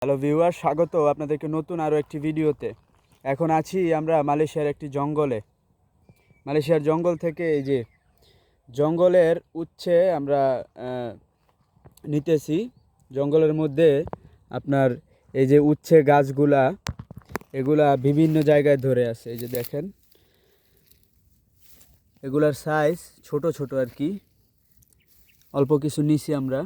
Hello viewer, স্বাগত আপনাদেরকে নতুন আরও একটি ভিডিওতে। এখন আছি আমরা মালয়েশিয়ার একটি জঙ্গলে। মালয়েশিয়ার জঙ্গল থেকে এই যে জঙ্গলের উচ্ছে আমরা নিতেছি। জঙ্গলের মধ্যে আপনার এই যে উচ্ছে গাছগুলা, এগুলা বিভিন্ন জায়গায় ধরে আছে। এই যে দেখেন, এগুলার সাইজ ছোট ছোট আর কি। অল্প কিছু নিছি আমরা।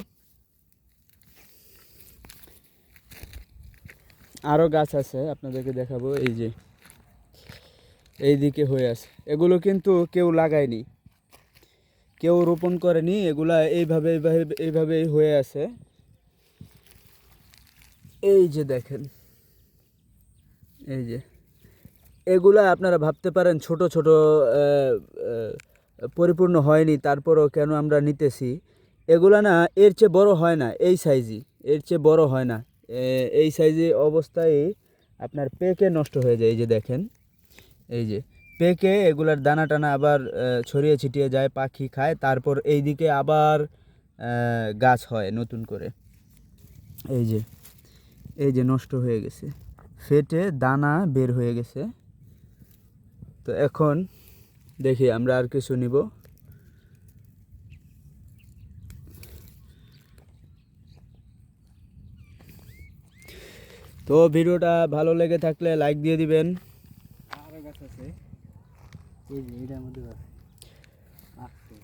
আরও গাছ আছে, আপনাদেরকে দেখাবো। এই যে এই দিকে হয়ে আছে, এগুলো কিন্তু কেউ লাগায়নি, কেউ রোপণ করেনি, এগুলা এইভাবে এইভাবে এইভাবেই হয়ে আছে। এই যে দেখেন, এই যে এগুলা আপনারা ভাবতে পারেন ছোট ছোট, পরিপূর্ণ হয়নি, তারপরও কেন আমরা নিতেছি। এগুলা না এর চেয়ে বড় হয় না, এই সাইজই, এর চেয়ে বড় হয় না। এই সাইজে অবস্থায় আপনার পেকে নষ্ট হয়ে যায়। এই যে দেখেন, এই যে পেকে এগুলার দানা টানা আবার ছড়িয়ে ছিটিয়ে যায়, পাখি খায়, তারপর এই দিকে আবার গাছ হয় নতুন করে। এই যে এই যে নষ্ট হয়ে গেছে, ফেটে দানা বের হয়ে গেছে। তো এখন দেখি আমরা আর কিছু নিব। তো ভিডিওটা ভালো লেগে থাকলে লাইক দিয়ে দিবেন। আরো গাছ আছে, এই যে এটার মধ্যে আছে।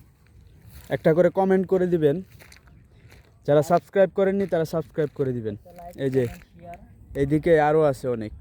একটা করে কমেন্ট করে দিবেন। যারা সাবস্ক্রাইব করেননি তারা সাবস্ক্রাইব করে দিবেন। এই যে এইদিকে আরও আছে অনেক।